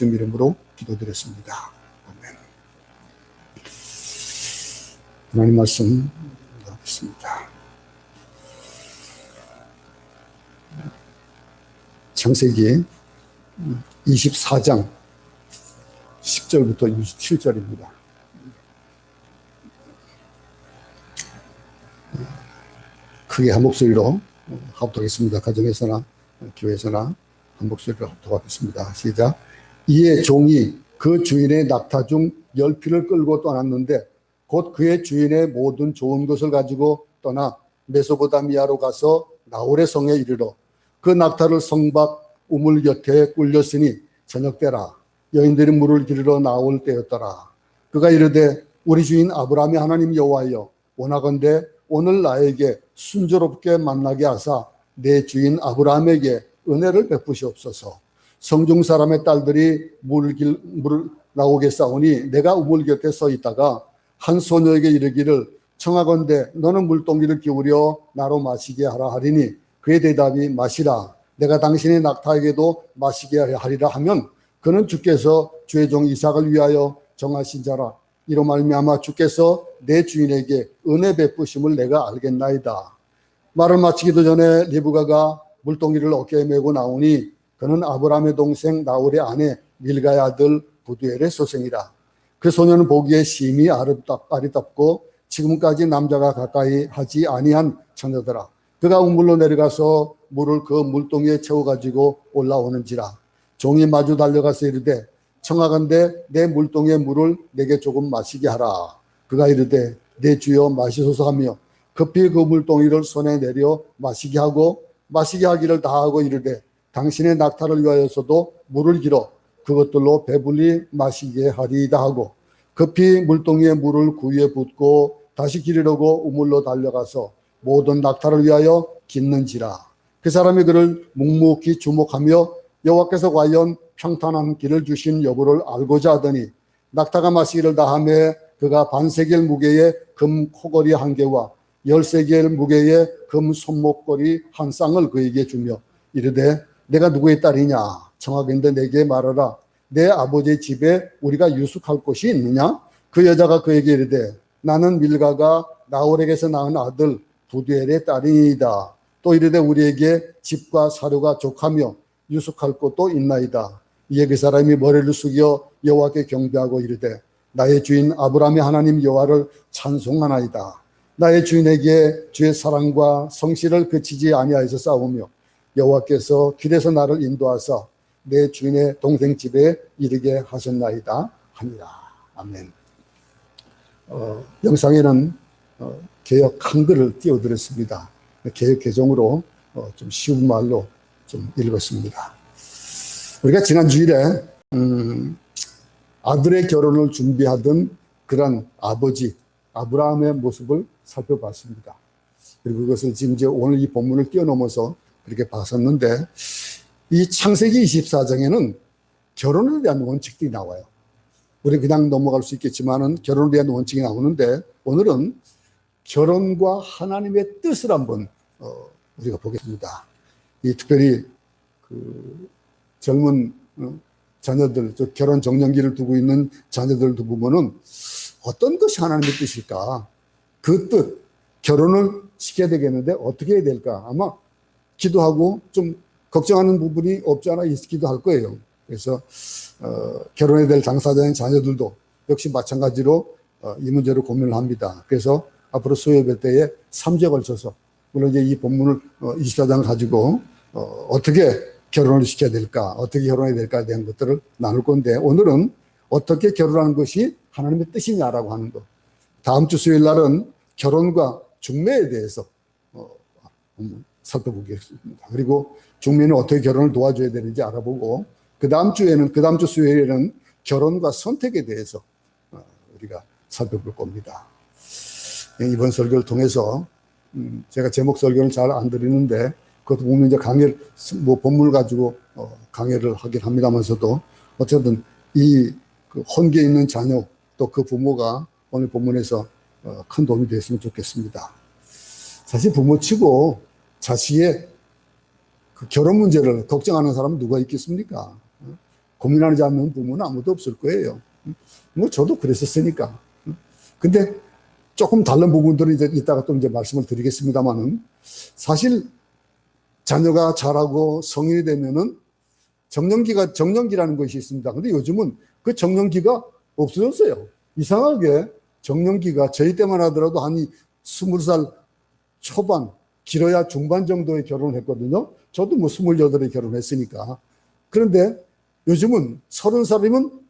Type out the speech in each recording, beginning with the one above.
주님 이름으로 기도드렸습니다. 아멘. 하나님 말씀 나가겠습니다. 창세기 24장 10절부터 27절입니다. 크게 한 목소리로 합독하겠습니다. 가정에서나 교회에서나 한 목소리로 합독하겠습니다. 시작. 이에 종이 그 주인의 낙타 중 10匹을 끌고 떠났는데 곧 그의 주인의 모든 좋은 것을 가지고 떠나 메소포타미아로 가서 나홀의 성에 이르러 그 낙타를 성 밖 우물 곁에 꿀렸으니 저녁 때라. 여인들이 물을 기르러 나올 때였더라. 그가 이르되 우리 주인 아브라함의 하나님 여호와여 원하건대 오늘 나에게 순조롭게 만나게 하사 내 주인 아브라함에게 은혜를 베푸시옵소서. 성중 사람의 딸들이 물을 나오게 싸우니 내가 우물 곁에 서 있다가 한 소녀에게 이르기를 청하건대 너는 물동이를 기울여 나로 마시게 하라 하리니 그의 대답이 마시라. 내가 당신의 낙타에게도 마시게 하리라 하면 그는 주께서 주의 종 이삭을 위하여 정하신 자라. 이로 말미암아 주께서 내 주인에게 은혜 베푸심을 내가 알겠나이다. 말을 마치기도 전에 리브가가 물동이를 어깨에 메고 나오니 그는 아브라함의 동생 나홀의 아내 밀가의 아들 부두엘의 소생이라. 그 소녀는 보기에 심히 아리답고 지금까지 남자가 가까이 하지 아니한 처녀더라. 그가 우물로 내려가서 물을 그 물동이에 채워가지고 올라오는지라. 종이 마주 달려가서 이르되 청하건대 내 물동이의 물을 내게 조금 마시게 하라. 그가 이르되 내 주여 마시소서 하며 급히 그 물동이를 손에 내려 마시게 하고 마시게 하기를 다하고 이르되 당신의 낙타를 위하여서도 물을 길어 그것들로 배불리 마시게 하리이다 하고 급히 물동이의 물을 구위에 붓고 다시 기르려고 우물로 달려가서 모든 낙타를 위하여 깃는지라. 그 사람이 그를 묵묵히 주목하며 여호와께서 과연 평탄한 길을 주신 여부를 알고자 하더니 낙타가 마시기를 다하며 그가 반세겔 무게의 금 코걸이 1개와 10세겔 무게의 금 손목걸이 1쌍을 그에게 주며 이르되 내가 누구의 딸이냐 청하건대 내게 말하라. 내 아버지의 집에 우리가 유숙할 곳이 있느냐? 그 여자가 그에게 이르되 나는 밀가가 나홀에게서 낳은 아들 부두엘의 딸이니이다. 또 이르되 우리에게 집과 사료가 족하며 유숙할 곳도 있나이다. 이에 그 사람이 머리를 숙여 여호와께 경배하고 이르되 나의 주인 아브라함의 하나님 여호와를 찬송하나이다. 나의 주인에게 주의 사랑과 성실을 그치지 아니하여서 싸우며 여호와께서 길에서 나를 인도하사 내 주인의 동생 집에 이르게 하셨나이다 하니라. 아멘. 영상에는 개역 한글을 띄워드렸습니다. 개역 개정으로 좀 쉬운 말로 좀 읽었습니다. 우리가 지난 주일에 아들의 결혼을 준비하던 그런 아버지 아브라함의 모습을 살펴봤습니다. 그리고 그것을 지금 이제 오늘 이 본문을 뛰어넘어서 그렇게 봤었는데 이 창세기 24장에는 결혼에 대한 원칙들이 나와요. 우리 그냥 넘어갈 수 있겠지만은 결혼에 대한 원칙이 나오는데 오늘은 결혼과 하나님의 뜻을 한번 우리가 보겠습니다. 이 특별히 그 젊은 자녀들, 결혼 정년기를 두고 있는 자녀들도 보면은 어떤 것이 하나님의 뜻일까? 그 뜻, 결혼을 시켜야 되겠는데 어떻게 해야 될까? 아마 기도하고 좀 걱정하는 부분이 없지 않아 있기도 할 거예요. 그래서 결혼해야 될 당사자인 자녀들도 역시 마찬가지로 이 문제로 고민을 합니다. 그래서 앞으로 수요예배 때에 3주에 걸쳐서 물론 이제 이 본문을 24장을 가지고 어떻게 결혼을 시켜야 될까, 어떻게 결혼해야 될까에 대한 것들을 나눌 건데 오늘은 어떻게 결혼하는 것이 하나님의 뜻이냐라고 하는 것. 다음 주 수요일 날은 결혼과 중매에 대해서 살펴보겠습니다. 그리고 중매는 어떻게 결혼을 도와줘야 되는지 알아보고 그 다음 주 수요일에는 결혼과 선택에 대해서 우리가 살펴볼 겁니다. 이번 설교를 통해서 제가 제목 설교를 잘 안 드리는데 그것도 보면 이제 강의를 본문을 가지고 강의를 하긴 합니다만서도 어쨌든 그 혼계에 있는 자녀 또 그 부모가 오늘 본문에서 큰 도움이 됐으면 좋겠습니다. 사실 부모치고 자식의 그 결혼 문제를 걱정하는 사람은 누가 있겠습니까? 고민하지 않는 부모는 아무도 없을 거예요. 뭐 저도 그랬었으니까. 근데 조금 다른 부분들은 이제 이따가 또 이제 말씀을 드리겠습니다만은, 사실 자녀가 자라고 성인이 되면은 정년기라는 것이 있습니다. 근데 요즘은 그 정년기가 없어졌어요. 이상하게 정년기가 저희 때만 하더라도 한 20살 초반, 길어야 중반 정도에 결혼을 했거든요. 저도 뭐 28에 결혼했으니까. 그런데 요즘은 30살이면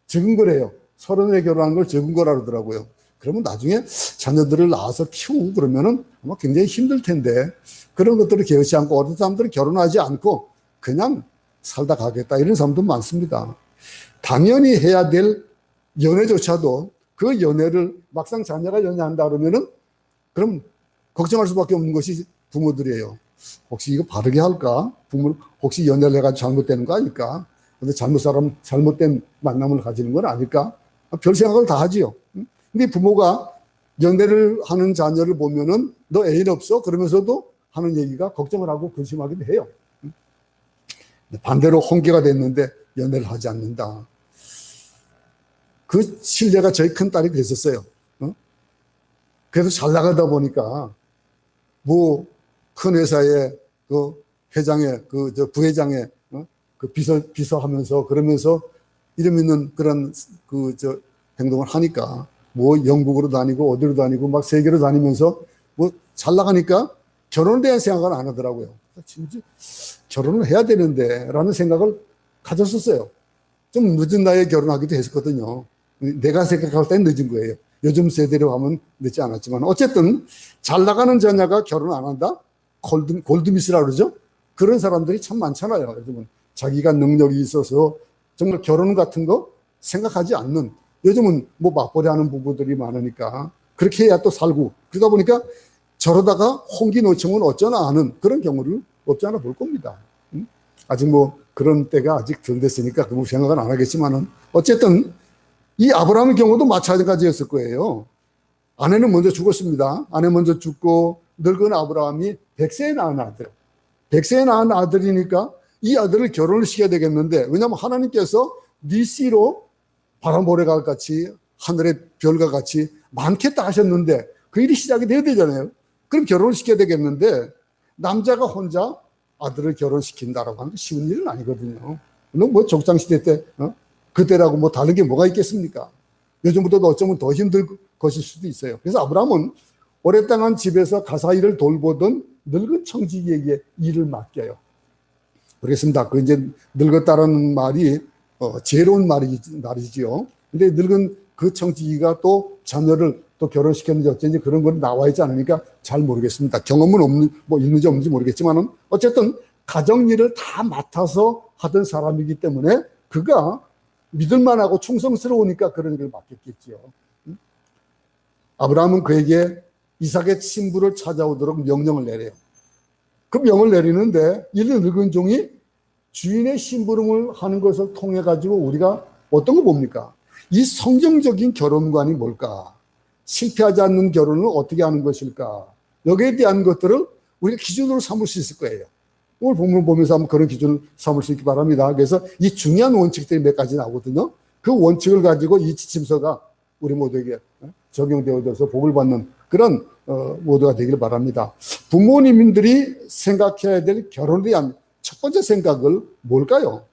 적은 거래요. 30에 결혼한 걸 적은 거라 그러더라고요. 그러면 나중에 자녀들을 낳아서 키우고 그러면은 아마 굉장히 힘들 텐데, 그런 것들을 개의치 않고 어떤 사람들은 결혼하지 않고 그냥 살다 가겠다, 이런 사람도 많습니다. 당연히 해야 될 연애조차도 그 연애를 막상 자녀가 연애한다 그러면은 그럼 걱정할 수밖에 없는 것이 부모들이에요. 혹시 이거 바르게 할까? 부모 혹시 연애를 해가지고 잘못되는 거 아닐까? 근데 잘못된 만남을 가지는 건 아닐까? 별 생각을 다 하지요. 근데 부모가 연애를 하는 자녀를 보면은 너 애인 없어? 그러면서도 하는 얘기가 걱정을 하고 근심하기도 해요. 반대로 홍계가 됐는데 연애를 하지 않는다. 그 신뢰가 저희 큰딸이 그랬었어요. 그래서 잘 나가다 보니까 뭐 큰 회사의 그 회장의 부회장의 그 비서하면서 그러면서 이름 있는 그런 행동을 하니까 뭐 영국으로 다니고 어디로 다니고 막 세계로 다니면서 뭐 잘 나가니까 결혼에 대한 생각을 안 하더라고요. 진짜 결혼을 해야 되는데 라는 생각을 가졌었어요. 좀 늦은 나이에 결혼하기도 했었거든요. 내가 생각할 땐 늦은 거예요. 요즘 세대로 하면 늦지 않았지만, 어쨌든 잘 나가는 자녀가 결혼 안 한다? 골드미스라 그러죠? 그런 사람들이 참 많잖아요. 요즘은 자기가 능력이 있어서 정말 결혼 같은 거 생각하지 않는, 요즘은 뭐 맞벌이 하는 부부들이 많으니까 그렇게 해야 또 살고, 그러다 보니까 저러다가 홍기 놓치면 어쩌나 하는 그런 경우를 없지 않아 볼 겁니다. 아직 뭐 그런 때가 아직 덜 됐으니까 그 생각은 안 하겠지만은, 어쨌든 이 아브라함의 경우도 마찬가지였을 거예요. 아내는 먼저 죽었습니다. 아내 먼저 죽고 늙은 아브라함이 100세에 낳은 아들. 100세에 낳은 아들이니까 이 아들을 결혼을 시켜야 되겠는데, 왜냐하면 하나님께서 네 씨로 바람보레가 같이 하늘의 별과 같이 많겠다 하셨는데 그 일이 시작이 돼야 되잖아요. 그럼 결혼을 시켜야 되겠는데, 남자가 혼자 아들을 결혼시킨다라고 하는 게 쉬운 일은 아니거든요. 물론 뭐 족장시대 때 그때라고 뭐 다른 게 뭐가 있겠습니까? 요즘보다도 어쩌면 더 힘들 것일 수도 있어요. 그래서 아브라함은 오랫동안 집에서 가사 일을 돌보던 늙은 청지기에게 일을 맡겨요. 그렇습니다. 그 이제 늙었다는 말이 지혜로운 말이지요. 근데 늙은 그 청지기가 또 자녀를 또 결혼시켰는지 어쩐지 그런 건 나와 있지 않으니까 잘 모르겠습니다. 경험은 있는지 없는지 모르겠지만은 어쨌든 가정 일을 다 맡아서 하던 사람이기 때문에 그가 믿을만하고 충성스러우니까 그런 걸 맡겼겠지요. 아브라함은 그에게 이삭의 신부를 찾아오도록 명령을 내려요. 그 명을 내리는데 이 늙은 종이 주인의 심부름을 하는 것을 통해 가지고 우리가 어떤 거 봅니까? 이 성경적인 결혼관이 뭘까? 실패하지 않는 결혼을 어떻게 하는 것일까? 여기에 대한 것들을 우리가 기준으로 삼을 수 있을 거예요. 오늘 본문 보면서 한번 그런 기준을 삼을 수 있기 바랍니다. 그래서 이 중요한 원칙들이 몇 가지 나오거든요. 그 원칙을 가지고 이 지침서가 우리 모두에게 적용되어져서 복을 받는 그런 모두가 되길 바랍니다. 부모님들이 생각해야 될 결혼에 대한 첫 번째 생각을 뭘까요?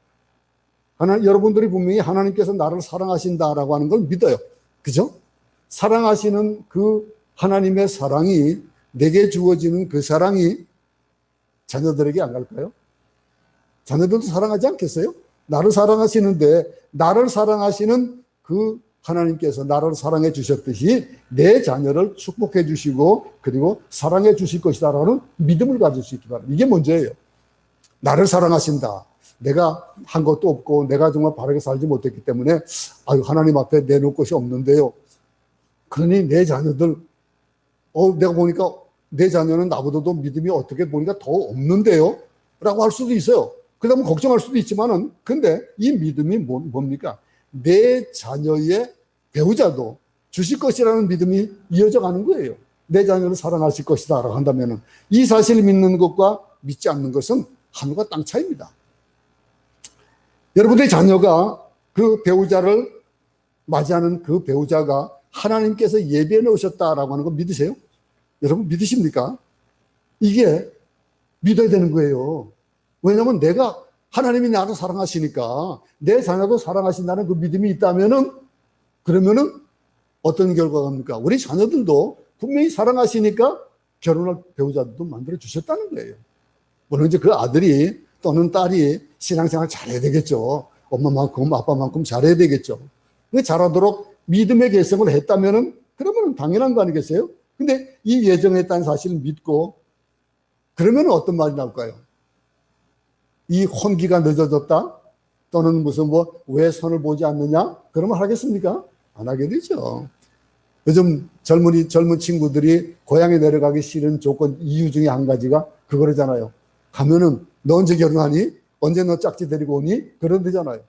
여러분들이 분명히 하나님께서 나를 사랑하신다라고 하는 걸 믿어요. 그죠? 사랑하시는 그 하나님의 사랑이, 내게 주어지는 그 사랑이 자녀들에게 안 갈까요? 자녀들도 사랑하지 않겠어요? 나를 사랑하시는데, 나를 사랑하시는 그 하나님께서 나를 사랑해 주셨듯이 내 자녀를 축복해 주시고 그리고 사랑해 주실 것이다라는 믿음을 가질 수 있기 바랍니다. 이게 먼저예요. 나를 사랑하신다. 내가 한 것도 없고 내가 정말 바르게 살지 못했기 때문에 하나님 앞에 내놓을 것이 없는데요. 그러니 내 자녀들 내가 보니까 내 자녀는 나보다도 믿음이 어떻게 보니까 더 없는데요? 라고 할 수도 있어요. 그러다 보면 걱정할 수도 있지만은, 근데 이 믿음이 뭡니까? 내 자녀의 배우자도 주실 것이라는 믿음이 이어져 가는 거예요. 내 자녀를 사랑하실 것이다 라고 한다면은, 이 사실을 믿는 것과 믿지 않는 것은 하늘과 땅 차이입니다. 여러분들의 자녀가 그 배우자를 맞이하는 그 배우자가 하나님께서 예비해 놓으셨다라고 하는 거 믿으세요? 여러분 믿으십니까? 이게 믿어야 되는 거예요. 왜냐하면 내가 하나님이 나를 사랑하시니까 내 자녀도 사랑하신다는 그 믿음이 있다면은 그러면은 어떤 결과가 합니까? 우리 자녀들도 분명히 사랑하시니까 결혼할 배우자들도 만들어 주셨다는 거예요. 물론 이제 그 아들이 또는 딸이 신앙생활 잘해야 되겠죠. 엄마만큼 아빠만큼 잘해야 되겠죠. 잘하도록 믿음의 결정을 했다면은 그러면 당연한 거 아니겠어요? 근데 이 예정했다는 사실을 믿고 그러면 어떤 말이 나올까요? 이 혼기가 늦어졌다? 또는 무슨 왜 선을 보지 않느냐? 그러면 하겠습니까? 안 하게 되죠. 요즘 젊은 친구들이 고향에 내려가기 싫은 조건 이유 중에 한 가지가 그거잖아요. 가면은 너 언제 결혼하니? 언제 너 짝지 데리고 오니? 그런 데잖아요.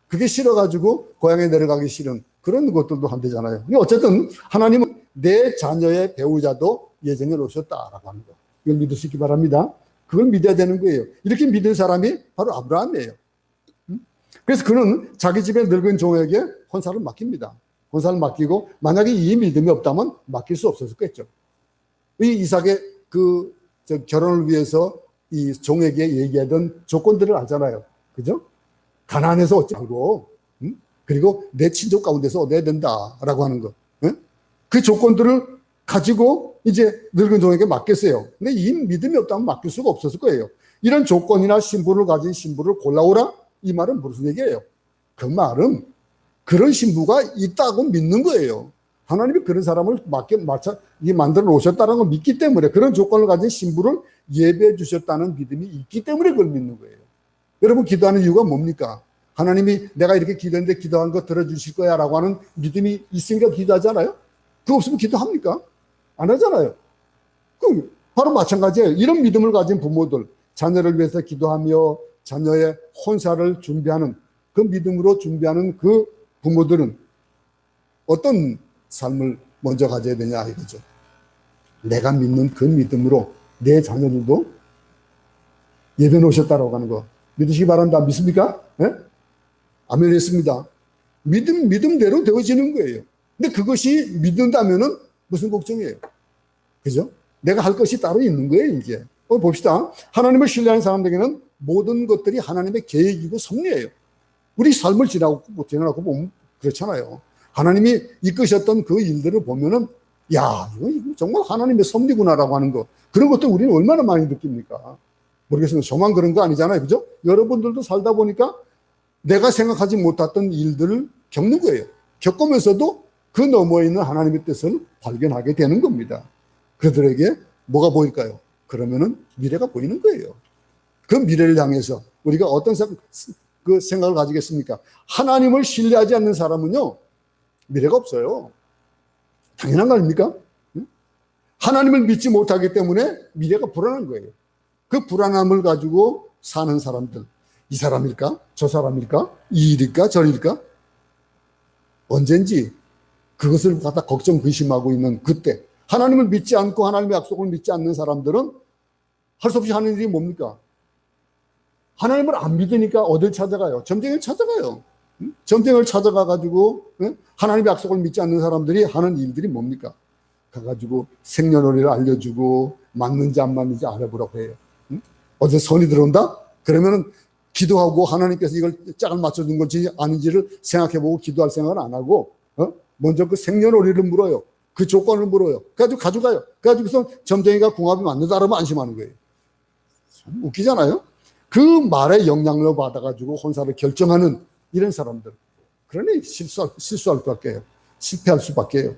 그게 싫어가지고 고향에 내려가기 싫은 그런 것들도 한대잖아요. 어쨌든 하나님은 내 자녀의 배우자도 예정해 놓으셨다라고 하는 거. 이걸 믿으시기 바랍니다. 그걸 믿어야 되는 거예요. 이렇게 믿은 사람이 바로 아브라함이에요. 그래서 그는 자기 집에 늙은 종에게 혼사를 맡깁니다. 혼사를 맡기고 만약에 이 믿음이 없다면 맡길 수 없었겠죠. 이 이삭의 결혼을 위해서 이 종에게 얘기하던 조건들을 알잖아요. 그죠? 가나안에서 얻지 말고, 그리고 내 친족 가운데서 얻어야 된다라고 하는 거. 그 조건들을 가지고 이제 늙은 종에게 맡겼어요. 근데 이 믿음이 없다면 맡길 수가 없었을 거예요. 이런 조건이나 신부를 가진 신부를 골라오라. 이 말은 무슨 얘기예요? 그 말은 그런 신부가 있다고 믿는 거예요. 하나님이 그런 사람을 만들어 놓으셨다는 걸 믿기 때문에 그런 조건을 가진 신부를 예배해 주셨다는 믿음이 있기 때문에 그걸 믿는 거예요. 여러분 기도하는 이유가 뭡니까? 하나님이 내가 이렇게 기도했는데 기도한 거 들어주실 거야 라고 하는 믿음이 있으니까 기도하잖아요. 그거 없으면 기도합니까? 안 하잖아요. 그럼 바로 마찬가지예요. 이런 믿음을 가진 부모들, 자녀를 위해서 기도하며 자녀의 혼사를 준비하는 그 믿음으로 준비하는 그 부모들은 어떤 삶을 먼저 가져야 되냐 이거죠. 내가 믿는 그 믿음으로 내 자녀들도 예배 놓으셨다라고 하는 거 믿으시기 바란다. 믿습니까? 네? 아멘 했습니다. 믿음대로 되어지는 거예요. 근데 그것이 믿는다면은 무슨 걱정이에요? 그죠? 내가 할 것이 따로 있는 거예요, 이제. 봅시다. 하나님을 신뢰하는 사람들에게는 모든 것들이 하나님의 계획이고 섭리예요. 우리 삶을 지나고 보면 그렇잖아요. 하나님이 이끄셨던 그 일들을 보면은, 야, 이거 정말 하나님의 섭리구나라고 하는 거. 그런 것도 우리는 얼마나 많이 느낍니까? 모르겠습니다. 저만 그런 거 아니잖아요. 그죠? 여러분들도 살다 보니까 내가 생각하지 못했던 일들을 겪는 거예요. 겪으면서도 그 너머에 있는 하나님의 뜻을 발견하게 되는 겁니다. 그들에게 뭐가 보일까요? 그러면은 미래가 보이는 거예요. 그 미래를 향해서 우리가 어떤 생각을 가지겠습니까? 하나님을 신뢰하지 않는 사람은요, 미래가 없어요. 당연한 거 아닙니까? 하나님을 믿지 못하기 때문에 미래가 불안한 거예요. 그 불안함을 가지고 사는 사람들, 이 사람일까? 저 사람일까? 이 일일까? 저 일일까? 언젠지 그것을 갖다 걱정, 의심하고 있는 그때 하나님을 믿지 않고 하나님의 약속을 믿지 않는 사람들은 할 수 없이 하는 일이 뭡니까? 하나님을 안 믿으니까 어딜 찾아가요? 점쟁이를 찾아가요. 점쟁이를 찾아가가지고 하나님의 약속을 믿지 않는 사람들이 하는 일들이 뭡니까? 가가지고 생년월일을 알려주고 맞는지 안 맞는지 알아보라고 해요. 어디서 선이 들어온다? 그러면은 기도하고 하나님께서 이걸 짝을 맞춰준 건지 아닌지를 생각해보고 기도할 생각을 안 하고 먼저 그 생년월일을 물어요. 그 조건을 물어요. 그래가지고 가져가요. 그래가지고서 점쟁이가 궁합이 맞는다 그러면 안심하는 거예요. 참 웃기잖아요. 그 말에 영향을 받아가지고 혼사를 결정하는 이런 사람들. 그러니 실수할 수밖에 해요. 실패할 수밖에 해요.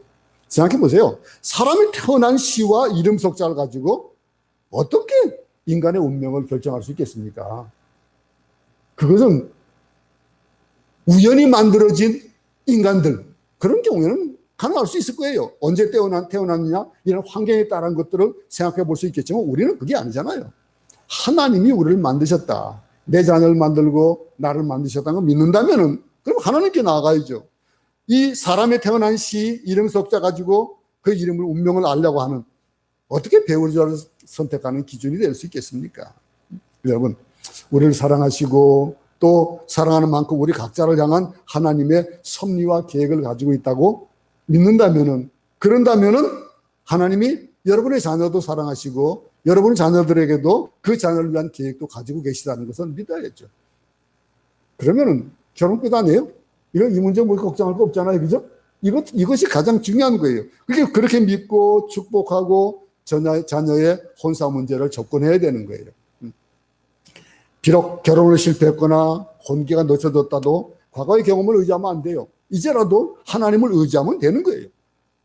생각해 보세요. 사람이 태어난 시와 이름 석자를 가지고 어떻게 인간의 운명을 결정할 수 있겠습니까? 그것은 우연히 만들어진 인간들, 그런 경우에는 가능할 수 있을 거예요. 언제 태어났느냐 이런 환경에 따른 것들을 생각해 볼 수 있겠지만 우리는 그게 아니잖아요. 하나님이 우리를 만드셨다. 내 자녀를 만들고 나를 만드셨다는 걸 믿는다면은 그럼 하나님께 나아가야죠. 이 사람의 태어난 시 이름 석자 가지고 그 이름을 운명을 알려고 하는 어떻게 배우자를 선택하는 기준이 될 수 있겠습니까? 여러분, 우리를 사랑하시고 또 사랑하는 만큼 우리 각자를 향한 하나님의 섭리와 계획을 가지고 있다고 믿는다면은, 그런다면은 하나님이 여러분의 자녀도 사랑하시고 여러분의 자녀들에게도 그 자녀를 위한 계획도 가지고 계시다는 것을 믿어야죠. 그러면은 결혼 끝 아니에요? 이 문제 뭐 걱정할 거 없잖아요. 그죠? 이것이 가장 중요한 거예요. 그렇게 믿고 축복하고 자녀의 혼사 문제를 접근해야 되는 거예요. 비록 결혼을 실패했거나 혼기가 늦춰졌다도 과거의 경험을 의지하면 안 돼요. 이제라도 하나님을 의지하면 되는 거예요.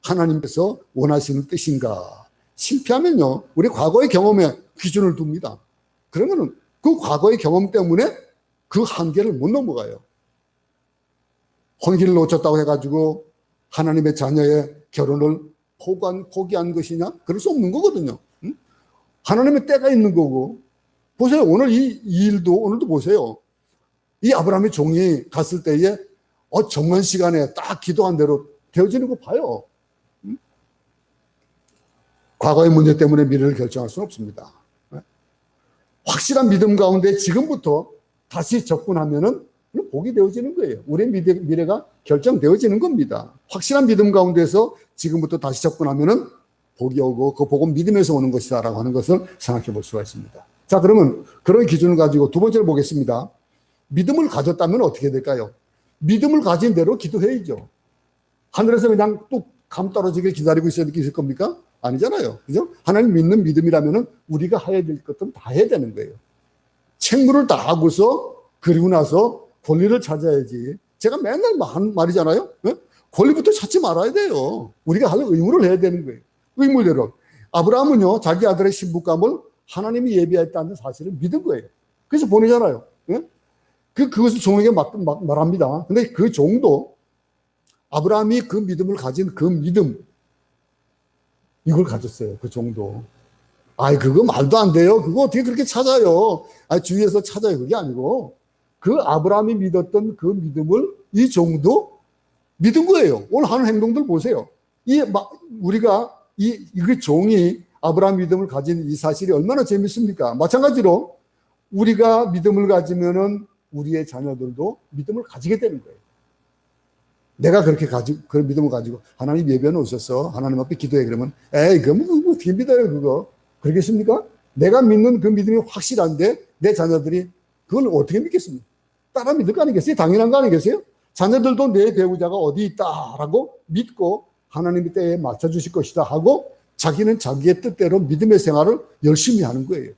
하나님께서 원하시는 뜻인가. 실패하면요, 우리 과거의 경험에 기준을 둡니다. 그러면은 그 과거의 경험 때문에 그 한계를 못 넘어가요. 혼기를 놓쳤다고 해가지고 하나님의 자녀의 결혼을 포기한 것이냐? 그럴 수 없는 거거든요. 하나님의 때가 있는 거고. 보세요. 오늘 이 일도, 오늘도 보세요. 이 아브라함의 종이 갔을 때에 정한 시간에 딱 기도한 대로 되어지는 거 봐요. 과거의 문제 때문에 미래를 결정할 수는 없습니다. 확실한 믿음 가운데 지금부터 다시 접근하면은 복이 되어지는 거예요. 우리의 미래가 결정되어지는 겁니다. 확실한 믿음 가운데서 지금부터 다시 접근하면은 복이 오고 그 복은 믿음에서 오는 것이다라고 하는 것을 생각해 볼 수가 있습니다. 자, 그러면 그런 기준을 가지고 두 번째로 보겠습니다. 믿음을 가졌다면 어떻게 될까요? 믿음을 가진 대로 기도해야죠. 하늘에서 그냥 뚝 감 떨어지길 기다리고 있을 겁니까? 아니잖아요. 그죠? 하나님 믿는 믿음이라면은 우리가 해야 될 것들은 다 해야 되는 거예요. 책무를 다 하고서 그리고 나서 권리를 찾아야지. 제가 맨날 하는 말이잖아요. 네? 권리부터 찾지 말아야 돼요. 우리가 할 의무를 해야 되는 거예요. 의무대로. 아브라함은요, 자기 아들의 신부감을 하나님이 예비했다는 사실을 믿은 거예요. 그래서 보내잖아요. 네? 그것을 종에게 말합니다. 근데 그 종도 아브라함이 그 믿음을 가진 그 믿음, 이걸 가졌어요. 그 종도. 그거 말도 안 돼요. 그거 어떻게 그렇게 찾아요? 주위에서 찾아요. 그게 아니고 그 아브라함이 믿었던 그 믿음을 이 종도 믿은 거예요. 오늘 하는 행동들 보세요. 우리가 그 종이 아브라함 믿음을 가진 이 사실이 얼마나 재밌습니까? 마찬가지로 우리가 믿음을 가지면은 우리의 자녀들도 믿음을 가지게 되는 거예요. 내가 그 믿음을 가지고 하나님 예배는 오셨어. 하나님 앞에 기도해. 그러면 그거 어떻게 믿어요, 그거? 그러겠습니까? 내가 믿는 그 믿음이 확실한데 내 자녀들이 그걸 어떻게 믿겠습니까? 따라 믿을 거 아니겠어요? 당연한 거 아니겠어요? 자녀들도 내 배우자가 어디 있다라고 믿고 하나님의 때에 맞춰주실 것이다 하고 자기는 자기의 뜻대로 믿음의 생활을 열심히 하는 거예요.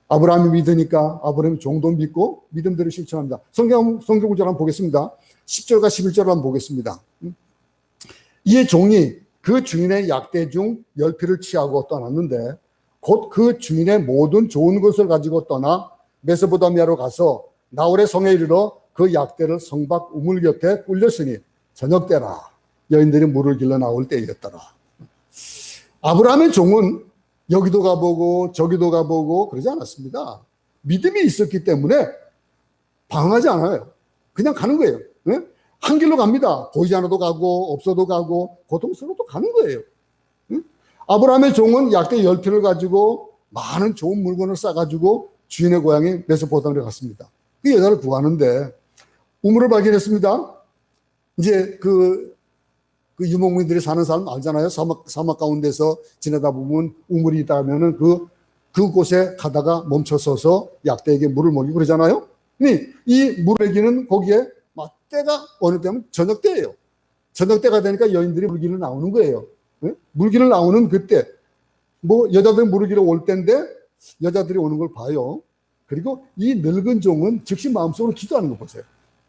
아브라함이 믿으니까 아브라함이 종도 믿고 믿음대로 실천합니다. 성경 구절 한번 보겠습니다. 10절과 11절 한번 보겠습니다. 이에 종이 그 주인의 약대 중 10피를 취하고 떠났는데 곧 그 주인의 모든 좋은 것을 가지고 떠나 메소포타미아로 가서 나홀의 성에 이르러 그 약대를 성 밖 우물 곁에 꿀렸으니 저녁 때라. 여인들이 물을 길러 나올 때였더라. 아브라함의 종은 여기도 가보고 저기도 가보고 그러지 않았습니다. 믿음이 있었기 때문에 방황하지 않아요. 그냥 가는 거예요. 네? 한 길로 갑니다. 보이지 않아도 가고 없어도 가고 고통스러워도 가는 거예요. 네? 아브라함의 종은 약대 10피를 가지고 많은 좋은 물건을 싸가지고 주인의 고향인 메소포타미아로 갔습니다. 그 여자를 구하는데 우물을 발견했습니다. 이제 그 유목민들이 사는 사람 알잖아요. 사막 가운데서 지내다 보면 우물이 있다면은 그곳에 가다가 멈춰서서 약대에게 물을 먹이고 그러잖아요. 이 물을 먹이는 거기에 때가 어느 때면 저녁 때예요. 저녁 때가 되니까 여인들이 물기를 나오는 거예요. 네? 물기를 나오는 그때 여자들이 물기를 올 때인데 여자들이 오는 걸 봐요. 그리고 이 늙은 종은 즉시 마음속으로 기도하는 거 보세요.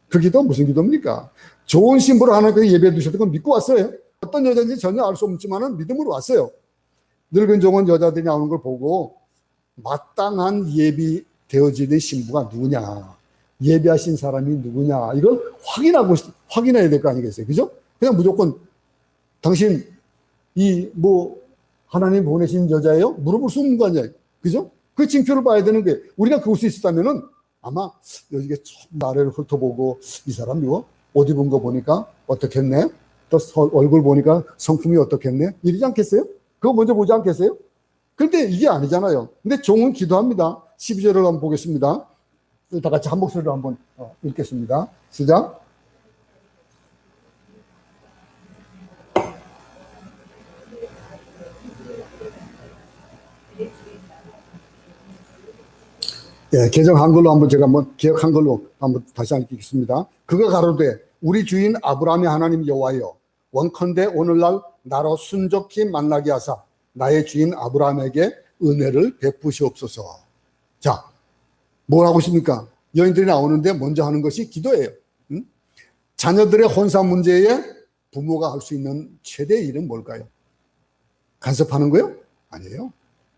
그 기도 무슨 기도입니까? 좋은 신부를 하나님께서 예배해 두셨던 걸 믿고 왔어요. 어떤 여자인지 전혀 알 수 없지만 믿음으로 왔어요. 늙은 종은 여자들이 나오는 걸 보고 마땅한 예비 되어지는 신부가 누구냐, 예비하신 사람이 누구냐, 이걸 확인해야 될 거 아니겠어요? 그죠? 그냥 무조건 당신 하나님 보내신 여자예요? 물어볼 수 없는 거 아니에요? 그죠? 그 징표를 봐야 되는 게, 우리가 그곳에 있었다면은 아마 여기에 나를 훑어보고 이 사람 옷 입은 거 보니까 어떻겠네? 또 얼굴 보니까 성품이 어떻겠네? 이러지 않겠어요? 그거 먼저 보지 않겠어요? 그런데 이게 아니잖아요. 근데 종은 기도합니다. 12절을 한번 보겠습니다. 다 같이 한 목소리로 한번 읽겠습니다. 시작. 예, 개정 한글로 한번 제가 한번 기억 한글로 한번 다시 한번 읽겠습니다. 그가 가로되 우리 주인 아브라함의 하나님 여호와여 원컨대 오늘날 나로 순족히 만나게 하사 나의 주인 아브라함에게 은혜를 베푸시옵소서. 자, 뭘 하고 있습니까? 여인들이 나오는데 먼저 하는 것이 기도예요. 자녀들의 혼사 문제에 부모가 할 수 있는 최대의 일은 뭘까요? 간섭하는 거요? 아니에요.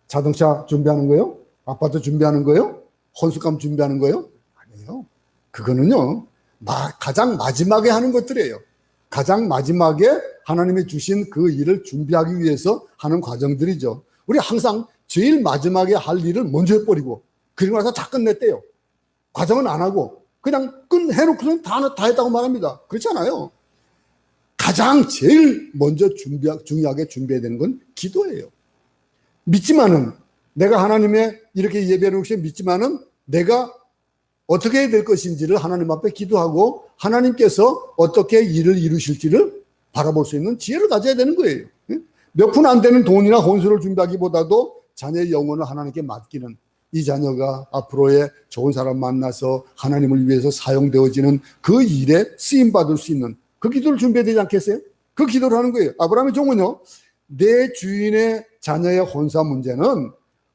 자동차 준비하는 거요? 아파트 준비하는 거요? 혼수감 준비하는 거요? 아니에요. 그거는요, 가장 마지막에 하는 것들이에요. 가장 마지막에 하나님이 주신 그 일을 준비하기 위해서 하는 과정들이죠. 우리 항상 제일 마지막에 할 일을 먼저 해버리고, 그리고 나서 다 끝냈대요. 과정은 안 하고, 그냥 해놓고서는 다 했다고 말합니다. 그렇지 않아요. 가장 제일 먼저 중요하게 준비해야 되는 건 기도예요. 믿지만은, 내가 하나님의 이렇게 예배하는 것이 믿지만은 내가 어떻게 해야 될 것인지를 하나님 앞에 기도하고 하나님께서 어떻게 일을 이루실지를 바라볼 수 있는 지혜를 가져야 되는 거예요. 몇 푼 안 되는 돈이나 혼수를 준비하기보다도 자녀의 영혼을 하나님께 맡기는, 이 자녀가 앞으로의 좋은 사람 만나서 하나님을 위해서 사용되어지는 그 일에 쓰임받을 수 있는 그 기도를 준비해야 되지 않겠어요? 그 기도를 하는 거예요. 아브라함의 종은요, 내 주인의 자녀의 혼사 문제는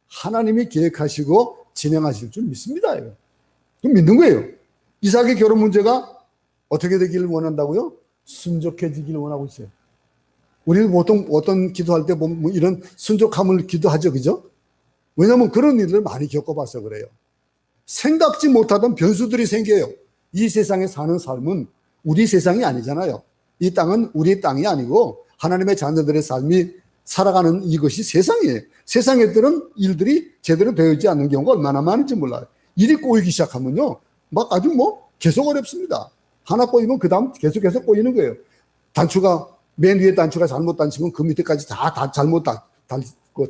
하나님이 계획하시고 진행하실 줄 믿습니다. 그럼 믿는 거예요. 이삭의 결혼 문제가 어떻게 되기를 원한다고요? 순족해지기를 원하고 있어요. 우리는 보통 어떤 기도할 때 보면 이런 순족함을 기도하죠. 그죠? 왜냐하면 그런 일을 많이 겪어봐서 그래요. 생각지 못하던 변수들이 생겨요. 이 세상에 사는 삶은 우리 세상이 아니잖아요. 이 땅은 우리 땅이 아니고 하나님의 자녀들의 삶이 살아가는 이것이 세상이에요. 세상에 들은 일들이 제대로 되어지지 않는 경우가 얼마나 많은지 몰라요. 일이 꼬이기 시작하면요, 막 아주 계속 어렵습니다. 하나 꼬이면 그 다음 계속해서 꼬이는 거예요. 단추가, 맨 위에 단추가 잘못 단치면 그 밑에까지 다 잘못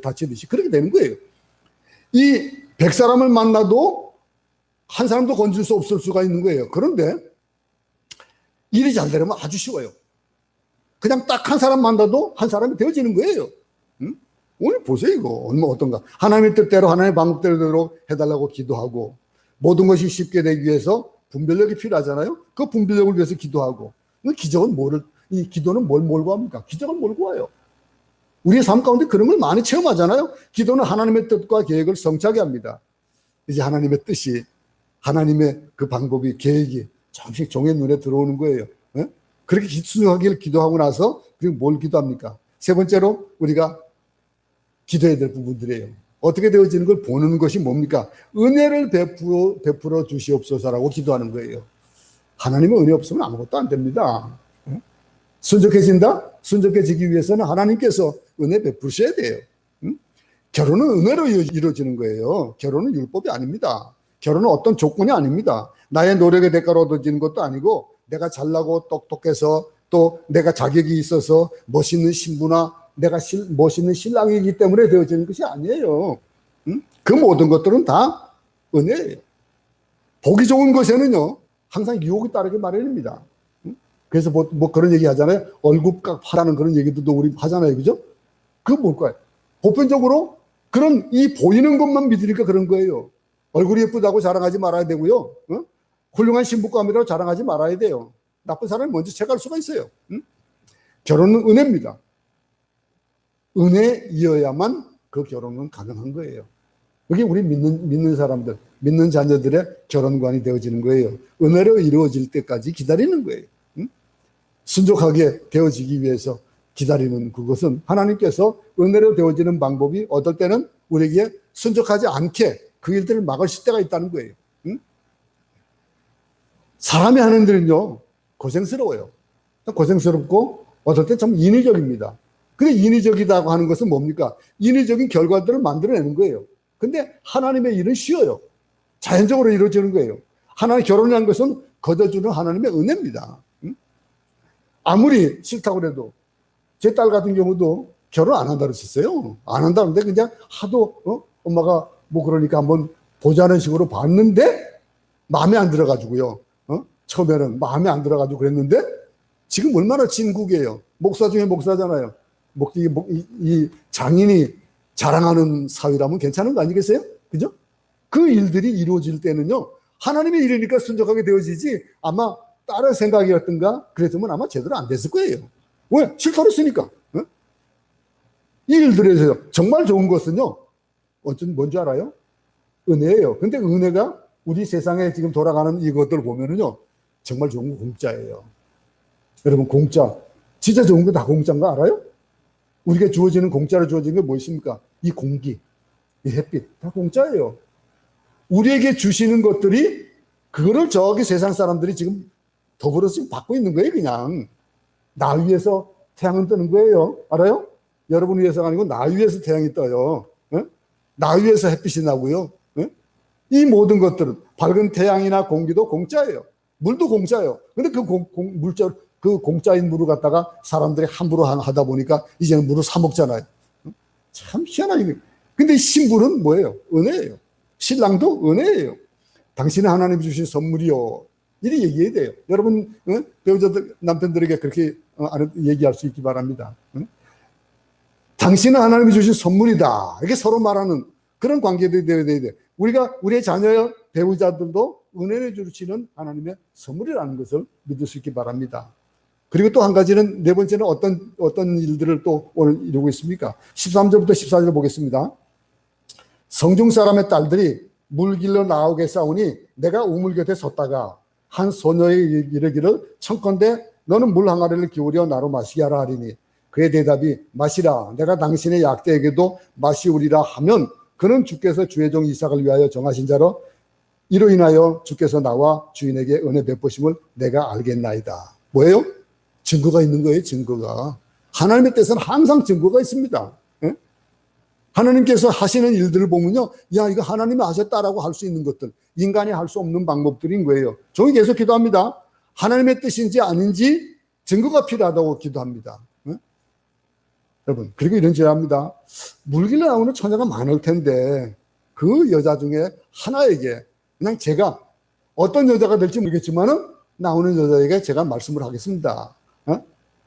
닫히듯이 그렇게 되는 거예요. 이 100사람을 만나도 한 사람도 건질 수 없을 수가 있는 거예요. 그런데 일이 잘 되려면 아주 쉬워요. 그냥 딱 한 사람 만나도 한 사람이 되어지는 거예요. 응? 오늘 보세요, 이거. 어떤가. 하나님의 뜻대로, 하나님의 방법대로 해달라고 기도하고, 모든 것이 쉽게 되기 위해서 분별력이 필요하잖아요. 그 분별력을 위해서 기도하고, 이 기도는 뭘 몰고 합니까? 기적을 몰고 와요. 우리의 삶 가운데 그런 걸 많이 체험하잖아요. 기도는 하나님의 뜻과 계획을 성취하게 합니다. 이제 하나님의 뜻이, 하나님의 그 방법이, 계획이 조금씩 종의 눈에 들어오는 거예요. 네? 그렇게 순수하게 기도하고 나서 그리고 뭘 기도합니까? 세 번째로 우리가 기도해야 될 부분들이에요. 어떻게 되어지는 걸 보는 것이 뭡니까? 은혜를 베풀어 주시옵소서라고 기도하는 거예요. 하나님의 은혜 없으면 아무것도 안 됩니다. 순적해진다? 순적해지기 위해서는 하나님께서 은혜 베푸셔야 돼요. 결혼은 은혜로 이루어지는 거예요. 결혼은 율법이 아닙니다. 결혼은 어떤 조건이 아닙니다. 나의 노력의 대가로 얻어지는 것도 아니고 내가 잘나고 똑똑해서 또 내가 자격이 있어서 멋있는 신부나 내가 멋있는 신랑이기 때문에 되어지는 것이 아니에요. 그 모든 것들은 다 은혜예요. 보기 좋은 것에는요 항상 유혹이 따르게 마련입니다. 그래서 뭐 그런 얘기 하잖아요. 얼굴값 하라는 그런 얘기도 우리 하잖아요. 그죠? 그건 뭘까요? 보편적으로 그런 이 보이는 것만 믿으니까 그런 거예요. 얼굴이 예쁘다고 자랑하지 말아야 되고요. 훌륭한 신부감이라고 자랑하지 말아야 돼요. 나쁜 사람이 먼저 체크할 수가 있어요. 결혼은 은혜입니다. 은혜이어야만 그 결혼은 가능한 거예요. 그게 우리 믿는 사람들, 믿는 자녀들의 결혼관이 되어지는 거예요. 은혜로 이루어질 때까지 기다리는 거예요. 순종하게 되어지기 위해서 기다리는 그것은 하나님께서 은혜로 되어지는 방법이 어떨 때는 우리에게 순종하지 않게 그 일들을 막을 때가 있다는 거예요. 사람이 하는 일은요 고생스러워요. 고생스럽고 어떨 때 참 인위적입니다. 근데 인위적이라고 하는 것은 뭡니까? 인위적인 결과들을 만들어내는 거예요. 근데 하나님의 일은 쉬워요. 자연적으로 이루어지는 거예요. 하나님 결혼이라는 것은 거둬주는 하나님의 은혜입니다. 아무리 싫다고 그래도 제 딸 같은 경우도 결혼 안 한다고 했었어요. 안 한다는데 그냥 하도 엄마가 뭐 그러니까 한번 보자는 식으로 봤는데 마음에 안 들어가지고요. 처음에는 마음에 안 들어가지고 그랬는데 지금 얼마나 진국이에요. 목사 중에 목사잖아요. 이 장인이 자랑하는 사회라면 괜찮은 거 아니겠어요? 그죠? 그 일들이 이루어질 때는요, 하나님의 일이니까 순종하게 되어지지, 아마 다른 생각이었던가 그랬으면 아마 제대로 안 됐을 거예요. 왜? 싫다고 했으니까. 이 일들에서 정말 좋은 것은요, 뭔지 알아요? 은혜예요. 근데 은혜가 우리 세상에 지금 돌아가는 이것들 보면은요, 정말 좋은 거 공짜예요. 여러분, 공짜. 진짜 좋은 거 다 공짜인 거 알아요? 우리가 주어지는, 공짜로 주어지는 게 뭐 있습니까? 이 공기, 이 햇빛, 다 공짜예요. 우리에게 주시는 것들이, 그거를 저기 세상 사람들이 지금 더불어서 지금 받고 있는 거예요, 그냥. 나 위에서 태양은 뜨는 거예요. 알아요? 여러분 위해서가 아니고 나 위에서 태양이 떠요. 나 위에서 햇빛이 나고요. 이 모든 것들은 밝은 태양이나 공기도 공짜예요. 물도 공짜예요. 근데 그 공짜인 물을 갖다가 사람들이 함부로 하다 보니까 이제는 물을 사 먹잖아요. 참 희한하게. 근데 신부는 뭐예요? 은혜예요. 신랑도 은혜예요. 당신은 하나님 주신 선물이요. 이렇게 얘기해야 돼요. 여러분, 배우자들, 남편들에게 그렇게 얘기할 수 있기 바랍니다. 당신은 하나님이 주신 선물이다. 이렇게 서로 말하는 그런 관계들이 되어야 돼. 우리가 우리의 자녀 배우자들도 은혜를 주시는 하나님의 선물이라는 것을 믿을 수 있기 바랍니다. 그리고 또 한 가지는, 네 번째는 어떤 일들을 또 오늘 이루고 있습니까? 13절부터 14절 보겠습니다. 성중 사람의 딸들이 물길로 나오게 싸우니 내가 우물 곁에 섰다가 한 소녀에 이르기를 청컨대 너는 물 항아리를 기울여 나로 마시게 하라 하리니 그의 대답이 마시라 내가 당신의 약대에게도 마시우리라 하면 그는 주께서 주의 종 이삭을 위하여 정하신 자로 이로 인하여 주께서 나와 주인에게 은혜 베푸심을 내가 알겠나이다. 뭐예요? 증거가 있는 거예요. 증거가. 하나님의 뜻은 항상 증거가 있습니다. 예? 하나님께서 하시는 일들을 보면요, 야 이거 하나님이 하셨다라고 할 수 있는 것들, 인간이 할 수 없는 방법들인 거예요. 종이 계속 기도합니다. 하나님의 뜻인지 아닌지 증거가 필요하다고 기도합니다. 여러분, 그리고 이런 제안합니다. 물길로 나오는 처녀가 많을 텐데 그 여자 중에 하나에게 그냥 제가 어떤 여자가 될지 모르겠지만은 나오는 여자에게 제가 말씀을 하겠습니다.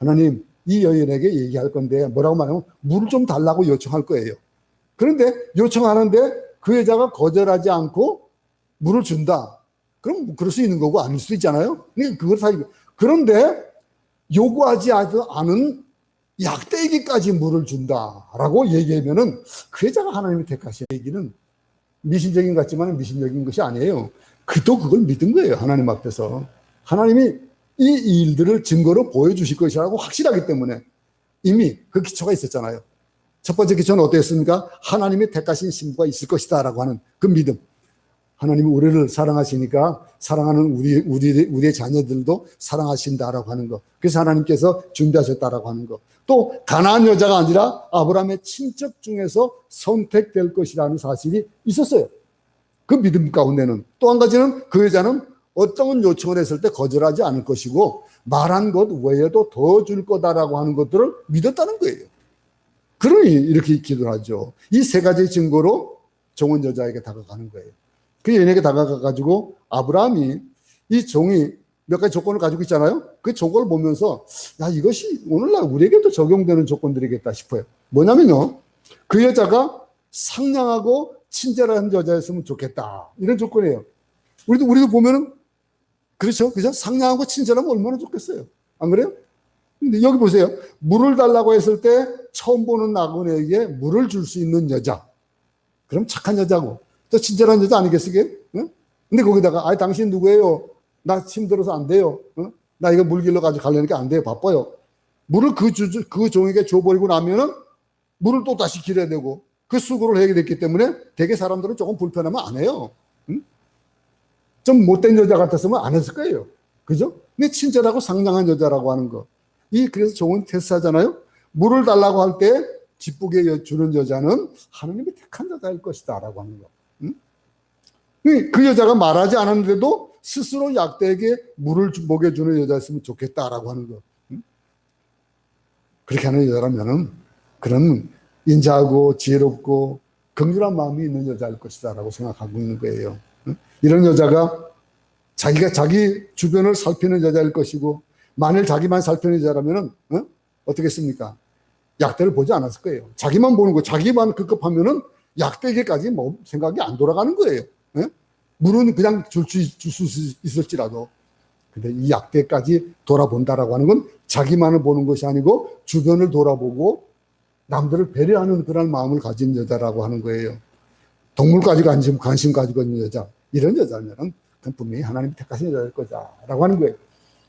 하나님, 이 여인에게 얘기할 건데 뭐라고 말하면 물을 좀 달라고 요청할 거예요. 그런데 요청하는데 그 여자가 거절하지 않고 물을 준다. 그럼 그럴 수 있는 거고 아닐 수도 있잖아요. 그런데 요구하지 않은 약대기까지 물을 준다라고 얘기하면은 그 여자가 하나님이 택하신 얘기는 미신적인 것 같지만 미신적인 것이 아니에요. 그걸 믿은 거예요. 하나님 앞에서. 하나님이 이 일들을 증거로 보여주실 것이라고 확실하기 때문에 이미 그 기초가 있었잖아요. 첫 번째 기초는 어땠습니까? 하나님이 택하신 신부가 있을 것이다 라고 하는 그 믿음. 하나님이 우리를 사랑하시니까 사랑하는 우리의 자녀들도 사랑하신다라고 하는 것. 그래서 하나님께서 준비하셨다라고 하는 것. 또 가나안 여자가 아니라 아브라함의 친척 중에서 선택될 것이라는 사실이 있었어요. 그 믿음 가운데는. 또 한 가지는 그 여자는 어떤 요청을 했을 때 거절하지 않을 것이고 말한 것 외에도 더 줄 거다라고 하는 것들을 믿었다는 거예요. 그러니 이렇게 기도를 하죠. 이 세 가지 증거로 종은 여자에게 다가가는 거예요. 그 여인에게 다가가가지고 아브라함이 이 종이 몇 가지 조건을 가지고 있잖아요. 그 조건을 보면서 야 이것이 오늘날 우리에게도 적용되는 조건들이겠다 싶어요. 뭐냐면요. 그 여자가 상냥하고 친절한 여자였으면 좋겠다. 이런 조건이에요. 우리도 보면은 그렇죠. 그죠? 상냥하고 친절하면 얼마나 좋겠어요. 안 그래요? 근데 여기 보세요. 물을 달라고 했을 때 처음 보는 나그네에게 물을 줄 수 있는 여자. 그럼 착한 여자고 또 친절한 여자 아니겠어요? 응? 근데 거기다가 당신 누구예요? 나 힘들어서 안 돼요. 응? 나 이거 물 길러 가지고 가려니까 안 돼요. 바빠요. 물을 그 종에게 줘버리고 나면은 물을 또 다시 길어야 되고 그 수고를 하게 됐기 때문에 대개 사람들은 조금 불편하면 안 해요. 응? 좀 못된 여자 같았으면 안 했을 거예요. 그죠? 근데 친절하고 상냥한 여자라고 하는 거. 그래서 종은 테스트하잖아요. 물을 달라고 할 때 기쁘게 주는 여자는 하나님이 택한 여자일 것이다 라고 하는 거. 응? 그 여자가 말하지 않았는데도 스스로 약대에게 물을 먹여주는 여자였으면 좋겠다라고 하는 거. 응? 그렇게 하는 여자라면은 그런 인자하고 지혜롭고 긍휼한 마음이 있는 여자일 것이다 라고 생각하고 있는 거예요. 응? 이런 여자가 자기가 자기 주변을 살피는 여자일 것이고, 만일 자기만 살피는 여자라면은 어떻겠습니까? 약대를 보지 않았을 거예요. 자기만 보는 거, 자기만 급급하면은 약대에게까지 뭐 생각이 안 돌아가는 거예요. 물은 그냥 줄 수 있을지라도. 근데 이 약대까지 돌아본다라고 하는 건 자기만을 보는 것이 아니고 주변을 돌아보고 남들을 배려하는 그런 마음을 가진 여자라고 하는 거예요. 동물까지 관심 가지고 있는 여자, 이런 여자면은 분명히 하나님이 택하신 여자일 거다라고 하는 거예요.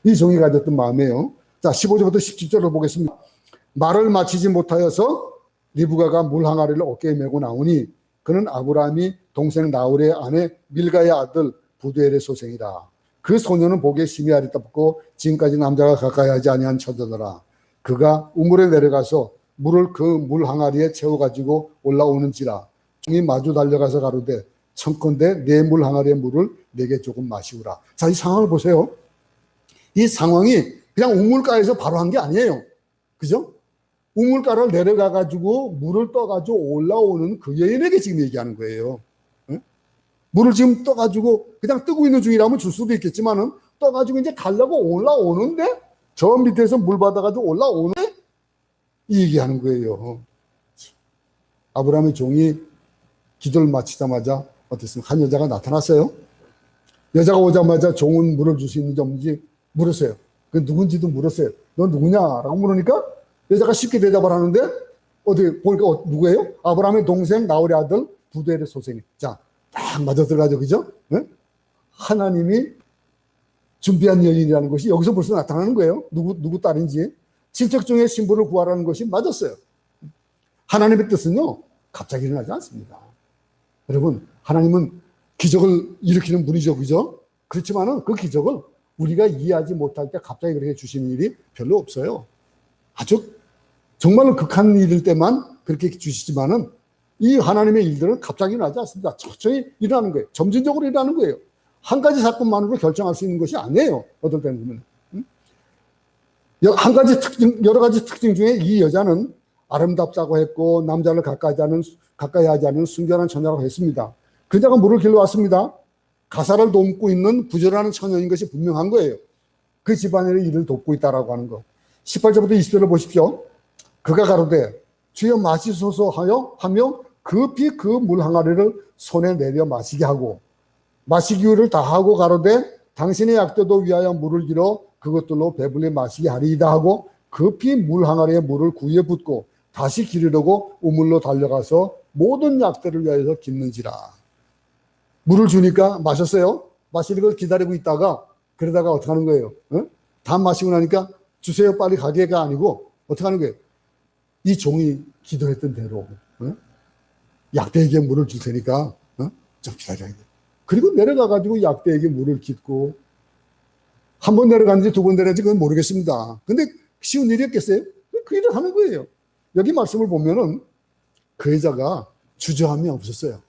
이 종이 가졌던 마음이에요. 자, 15절부터 17절로 보겠습니다. 말을 마치지 못하여서 리브가가 물 항아리를 어깨에 메고 나오니 그는 아브라함이 동생 나홀의 아내 밀가의 아들 부두엘의 소생이라. 그 소녀는 보기에 심히 아리따웠고 지금까지 남자가 가까이 하지 아니한 처자더라. 그가 우물에 내려가서 물을 그 물 항아리에 채워가지고 올라오는지라. 종이 마주 달려가서 가로되 청컨대 내 물 항아리의 물을 내게 조금 마시우라. 자, 이 상황을 보세요. 이 상황이 그냥 우물가에서 바로 한 게 아니에요. 그죠? 우물가를 내려가가지고 물을 떠가지고 올라오는 그 여인에게 지금 얘기하는 거예요. 물을 지금 떠가지고 그냥 뜨고 있는 중이라면 줄 수도 있겠지만은 떠가지고 이제 가려고 올라오는데 저 밑에서 물 받아가지고 올라오네? 이 얘기하는 거예요. 아브라함의 종이 기도를 마치자마자 어땠습니까? 한 여자가 나타났어요. 여자가 오자마자 종은 물을 줄 수 있는지 없는지 물었어요. 그 누군지도 물었어요. 너 누구냐라고 물으니까 여자가 쉽게 대답을 하는데 어디 보니까 누구예요? 아브라함의 동생 나홀의 아들 부두엘의 소생이. 자, 딱 맞아 들어가죠, 그죠? 네? 하나님이 준비한 여인이라는 것이 여기서 벌써 나타나는 거예요. 누구 딸인지. 친척 중에 신부를 구하라는 것이 맞았어요. 하나님의 뜻은요, 갑자기 일어나지 않습니다. 여러분, 하나님은 기적을 일으키는 분이죠, 그죠? 그렇지만은 그 기적을 우리가 이해하지 못할 때 갑자기 그렇게 주시는 일이 별로 없어요. 아주 정말로 극한 일일 때만 그렇게 주시지만은 이 하나님의 일들은 갑자기 일어나지 않습니다. 천천히 일어나는 거예요. 점진적으로 일어나는 거예요. 한 가지 사건만으로 결정할 수 있는 것이 아니에요. 어떨 때는 보면. 한 가지 여러 가지 특징 중에 이 여자는 아름답다고 했고 남자를 가까이 하지 않은 순결한 처녀라고 했습니다. 그녀가 물을 길러 왔습니다. 가사를 돕고 있는 부절하는 처녀인 것이 분명한 거예요. 그 집안의 일을 돕고 있다라고 하는 거. 18절부터 20절을 보십시오. 그가 가로되 주여 마시소서 하며 급히 그 물 항아리를 손에 내려 마시게 하고 마시기를 다하고 가로되 당신의 약대도 위하여 물을 길어 그것들로 배불리 마시게 하리이다 하고 급히 물 항아리에 물을 구이에 붓고 다시 기르려고 우물로 달려가서 모든 약대를 위하여서 깃는지라. 물을 주니까 마셨어요. 마시는 걸 기다리고 있다가 그러다가 어떻게 하는 거예요? 다 마시고 나니까 주세요 빨리 가게가 아니고 어떻게 하는 거예요? 이 종이 기도했던 대로 약대에게 물을 줄 테니까 좀 기다려야 돼. 그리고 내려가가지고 약대에게 물을 깃고 한 번 내려갔는지 두 번 내려갔는지 그건 모르겠습니다. 근데 쉬운 일이었겠어요? 그 일을 하는 거예요. 여기 말씀을 보면은 그 여자가 주저함이 없었어요.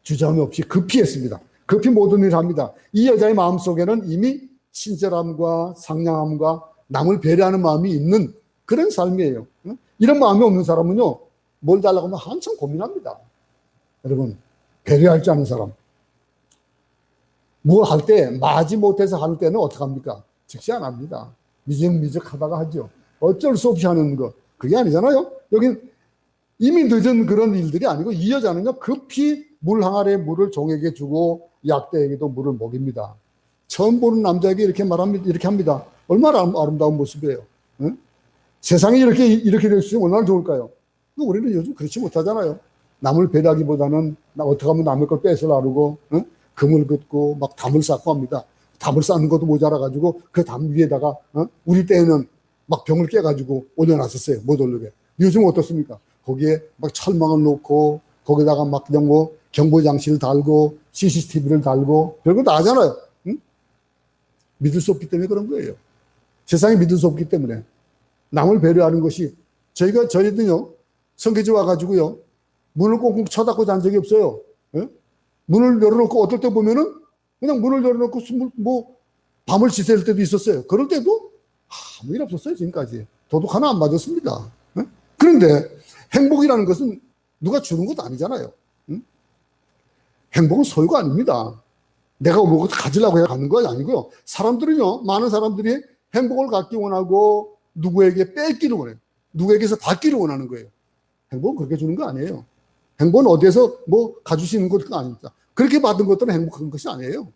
주저함이 없이 급히 했습니다. 급히 모든 일을 합니다. 이 여자의 마음속에는 이미 친절함과 상냥함과 남을 배려하는 마음이 있는 그런 삶이에요. 이런 마음이 없는 사람은요, 뭘 달라고 하면 한참 고민합니다. 여러분, 배려할 줄 아는 사람. 뭐 할 때, 마지 못해서 할 때는 어떡합니까? 즉시 안 합니다. 미적미적 하다가 하죠. 어쩔 수 없이 하는 거. 그게 아니잖아요. 여긴 이미 늦은 그런 일들이 아니고 이 여자는요, 급히 물 항아리에 물을 종에게 주고 약대에게도 물을 먹입니다. 처음 보는 남자에게 이렇게 말합니다. 이렇게 합니다. 얼마나 아름다운 모습이에요. 응? 세상이 이렇게 될 수 있으면 얼마나 좋을까요? 우리는 요즘 그렇지 못하잖아요. 남을 배려하기보다는 어떻게 하면 남의 걸 뺏어 나르고 금을 긋고 막 담을 쌓고 합니다. 담을 쌓는 것도 모자라가지고 그 담 위에다가 우리 때에는 막 병을 깨가지고 올려놨었어요. 못 올르게. 요즘 어떻습니까? 거기에 막 철망을 놓고 거기다가 막 그냥 뭐 경보장치를 달고 CCTV를 달고 별거 다 하잖아요. 믿을 수 없기 때문에 그런 거예요. 세상에 믿을 수 없기 때문에 남을 배려하는 것이 저희들요 성교지 와가지고요 문을 꽁꽁 쳐닫고 잔 적이 없어요. 문을 열어놓고 어떨 때 보면은 그냥 문을 열어놓고 뭐 밤을 지새울 때도 있었어요. 그럴 때도 아무 일 없었어요. 지금까지 도둑 하나 안 맞았습니다. 그런데 행복이라는 것은 누가 주는 것도 아니잖아요. 행복은 소유가 아닙니다. 내가 뭐 가지려고 해 가는 거 아니고요. 사람들은요, 많은 사람들이 행복을 갖기 원하고 누구에게 뺏기를 원해요. 누구에게서 받기를 원하는 거예요. 행복은 그렇게 주는 거 아니에요. 행복은 어디에서 뭐 가질 수 있는 것도 아닙니다. 그렇게 받은 것들은 행복한 것이 아니에요.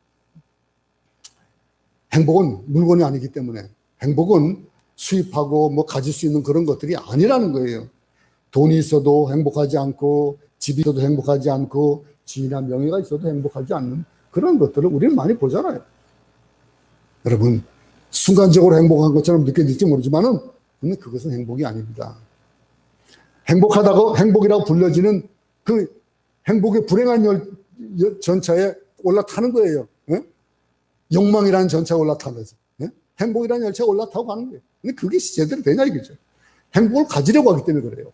행복은 물건이 아니기 때문에, 행복은 수입하고 뭐 가질 수 있는 그런 것들이 아니라는 거예요. 돈이 있어도 행복하지 않고, 집이 있어도 행복하지 않고, 지위나 명예가 있어도 행복하지 않는 그런 것들을 우리는 많이 보잖아요. 여러분, 순간적으로 행복한 것처럼 느껴질지 모르지만은 그것은 행복이 아닙니다. 행복하다고, 행복이라고 불려지는 그 행복의 불행한 전차에 올라타는 거예요. 예? 욕망이라는 전차에 올라타면서. 예? 행복이라는 열차에 올라타고 가는 거예요. 근데 그게 제대로 되냐 이거죠. 행복을 가지려고 하기 때문에 그래요.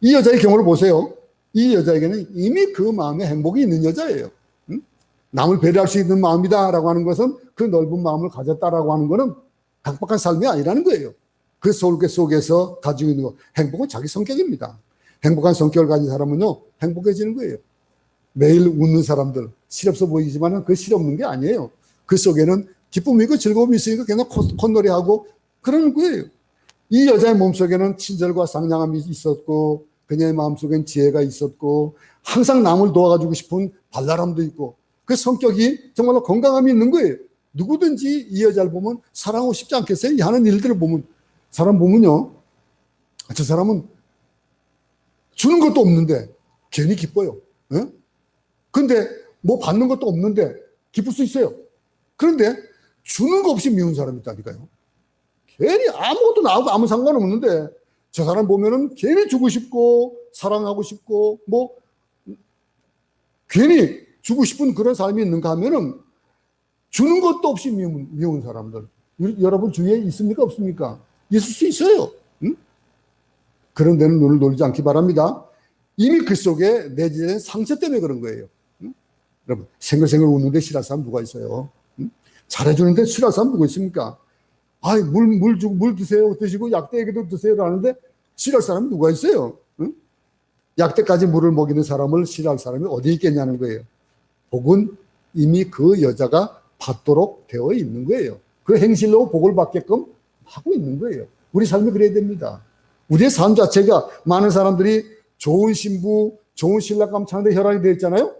이 여자의 경우를 보세요. 이 여자에게는 이미 그 마음에 행복이 있는 여자예요. 응? 남을 배려할 수 있는 마음이다라고 하는 것은 그 넓은 마음을 가졌다라고 하는 것은 각박한 삶이 아니라는 거예요. 그 속에서 가지고 있는 것, 행복은 자기 성격입니다. 행복한 성격을 가진 사람은요, 행복해지는 거예요. 매일 웃는 사람들, 실없어 보이지만 그 실없는 게 아니에요. 그 속에는 기쁨이 있고 즐거움이 있으니까 그냥 콧노래하고 그러는 거예요. 이 여자의 몸속에는 친절과 상냥함이 있었고, 그녀의 마음속엔 지혜가 있었고, 항상 남을 도와주고 싶은 발랄함도 있고, 그 성격이 정말로 건강함이 있는 거예요. 누구든지 이 여자를 보면 사랑하고 싶지 않겠어요? 이 하는 일들을 보면, 사람 보면요, 저 사람은 주는 것도 없는데 괜히 기뻐요. 예? 근데 뭐 받는 것도 없는데 기쁠 수 있어요. 그런데 주는 거 없이 미운 사람이 있다니까요. 괜히 아무것도 나하고 아무 상관없는데 저 사람 보면은 괜히 주고 싶고 사랑하고 싶고 뭐 괜히 주고 싶은 그런 사람이 있는가 하면은 주는 것도 없이 미운 사람들. 여러분 주위에 있습니까? 없습니까? 있을 수 있어요. 응? 그런 데는 눈을 돌리지 않기 바랍니다. 이미 그 속에 내재된 상처 때문에 그런 거예요. 응? 여러분, 생글생글 웃는데 싫어할 사람 누가 있어요? 응? 잘해주는데 싫어할 사람 누가 있습니까? 아이, 물 드세요. 드시고 약대에게도 드세요. 하는데 싫어할 사람이 누가 있어요? 응? 약대까지 물을 먹이는 사람을 싫어할 사람이 어디 있겠냐는 거예요. 복은 이미 그 여자가 받도록 되어 있는 거예요. 그 행실로 복을 받게끔 하고 있는 거예요. 우리 삶이 그래야 됩니다. 우리의 삶 자체가 많은 사람들이 좋은 신부, 좋은 신랑 감차는데 혈안이 되어 있잖아요.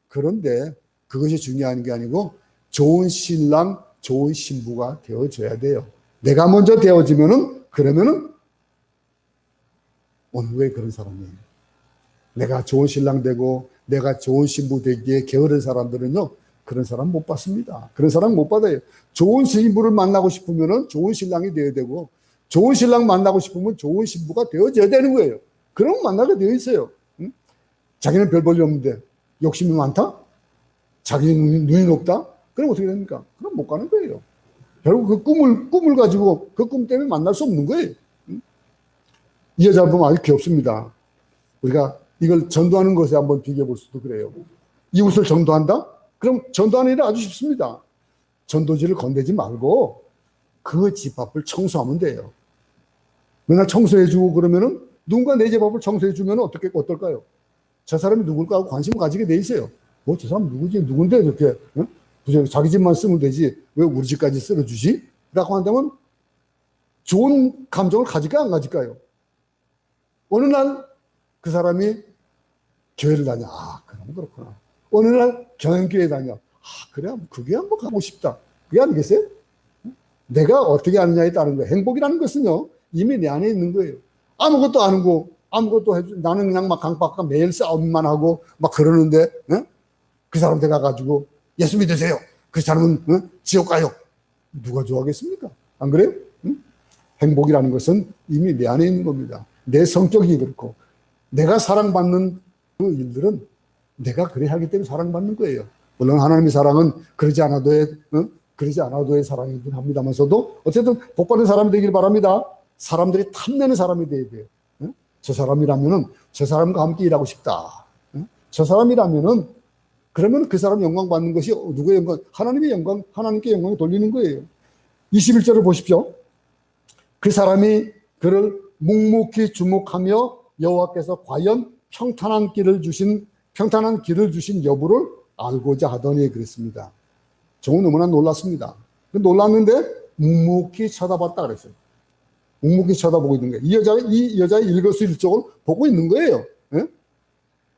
그런데 그것이 중요한 게 아니고 좋은 신랑, 좋은 신부가 되어줘야 돼요. 내가 먼저 되어지면은 그러면은 왜 그런 사람이에요? 내가 좋은 신랑 되고 내가 좋은 신부 되기에 게으른 사람들은요, 그런 사람 못 받습니다. 그런 사람 못 받아요. 좋은 신부를 만나고 싶으면은 좋은 신랑이 되어야 되고, 좋은 신랑 만나고 싶으면 좋은 신부가 되어져야 되는 거예요. 그럼 만나게 되어 있어요. 응? 자기는 별 볼 일 없는데 욕심이 많다? 자기 눈이 높다? 그럼 어떻게 됩니까? 그럼 못 가는 거예요. 결국 그 꿈을 가지고 그 꿈 때문에 만날 수 없는 거예요. 응? 이 여자 보면 아주 귀엽습니다. 우리가 이걸 전도하는 것에 한번 비교해 볼 수도 그래요. 이웃을 전도한다? 그럼 전도하는 일은 아주 쉽습니다. 전도지를 건네지 말고 그 집 앞을 청소하면 돼요. 맨날 청소해주고 그러면은 누군가 내 집 앞을 청소해주면 어떨까요? 저 사람이 누굴까 하고 관심을 가지게 돼 있어요. 뭐 저 사람 누구지? 누군데 이렇게 응? 자기 집만 쓰면 되지 왜 우리 집까지 쓸어주지? 라고 한다면 좋은 감정을 가질까 안 가질까요? 어느 날 그 사람이 교회를 다녀. 아, 그럼 그렇구나. 어느 날 경영교회 다녀. 아, 그래, 그게 한번 가고 싶다. 그게 아니겠어요? 내가 어떻게 하느냐에 따른 거예요. 행복이라는 것은요, 이미 내 안에 있는 거예요. 아무것도 안 하고, 아무것도 해주, 나는 그냥 막 강박과 매일 싸움만 하고, 막 그러는데, 어? 그 사람한테 가가지고, 예수 믿으세요. 그 사람은, 지옥 가요. 누가 좋아하겠습니까? 안 그래요? 응? 행복이라는 것은 이미 내 안에 있는 겁니다. 내 성격이 그렇고, 내가 사랑받는 그 일들은 내가 그래 하기 때문에 사랑받는 거예요. 물론 하나님의 사랑은 그러지 않아도의 사랑이긴 합니다만서도 어쨌든 복받은 사람이 되길 바랍니다. 사람들이 탐내는 사람이 돼야 돼요. 저 사람이라면은 저 사람과 함께 일하고 싶다. 저 사람이라면은 그러면 그 사람 영광 받는 것이 누구의 영광? 하나님의 영광, 하나님께 영광을 돌리는 거예요. 21절을 보십시오. 그 사람이 그를 묵묵히 주목하며 여호와께서 과연 평탄한 길을 주신 여부를 알고자 하더니 그랬습니다. 종은 너무나 놀랐습니다. 놀랐는데 묵묵히 쳐다봤다 그랬어요. 묵묵히 쳐다보고 있는 거예요. 이 여자의 일거수일투족을 보고 있는 거예요. 예?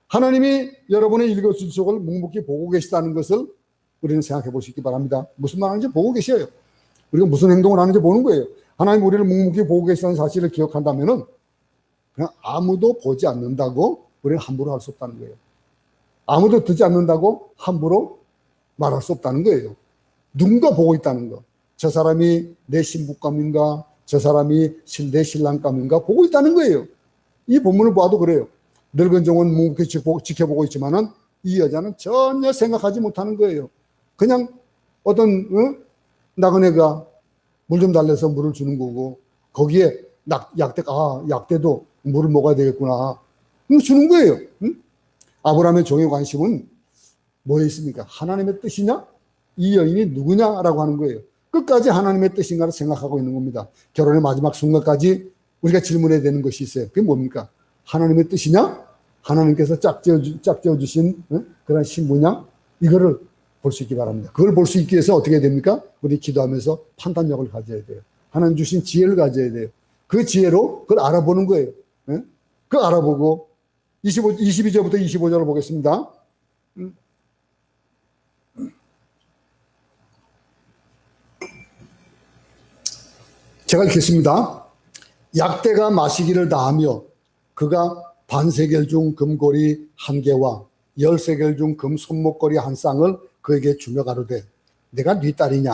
하나님이 여러분의 일거수일투족을 묵묵히 보고 계시다는 것을 우리는 생각해 볼 수 있기 바랍니다. 무슨 말 하는지 보고 계셔요. 우리가 무슨 행동을 하는지 보는 거예요. 하나님 우리를 묵묵히 보고 계시다는 사실을 기억한다면은 그냥 아무도 보지 않는다고 우리는 함부로 할 수 없다는 거예요. 아무도 듣지 않는다고 함부로 말할 수 없다는 거예요. 누군가 보고 있다는 거. 저 사람이 내 신부감인가, 저 사람이 내 신랑감인가 보고 있다는 거예요. 이 본문을 봐도 그래요. 늙은 종은 묵묵히 지켜보고 있지만은 이 여자는 전혀 생각하지 못하는 거예요. 그냥 어떤 나그네가 물 좀 달래서 물을 주는 거고, 거기에 약대도 물을 먹어야 되겠구나 주는 거예요. 응? 아브라함의 종의 관심은 뭐에 있습니까? 하나님의 뜻이냐? 이 여인이 누구냐라고 하는 거예요. 끝까지 하나님의 뜻인가를 생각하고 있는 겁니다. 결혼의 마지막 순간까지 우리가 질문해야 되는 것이 있어요. 그게 뭡니까? 하나님의 뜻이냐? 하나님께서 짝지어 주신 그런 신부냐? 이거를 볼 수 있기 바랍니다. 그걸 볼 수 있기 위해서 어떻게 됩니까? 우리 기도하면서 판단력을 가져야 돼요. 하나님 주신 지혜를 가져야 돼요. 그 지혜로 그걸 알아보는 거예요. 그걸 알아보고 22절부터 25절을 보겠습니다. 제가 읽겠습니다. 약대가 마시기를 다하며 그가 반세겔 중 금고리 1개와 10세겔 중 금 손목걸이 1쌍을 그에게 주며 가로되 내가 네 딸이냐?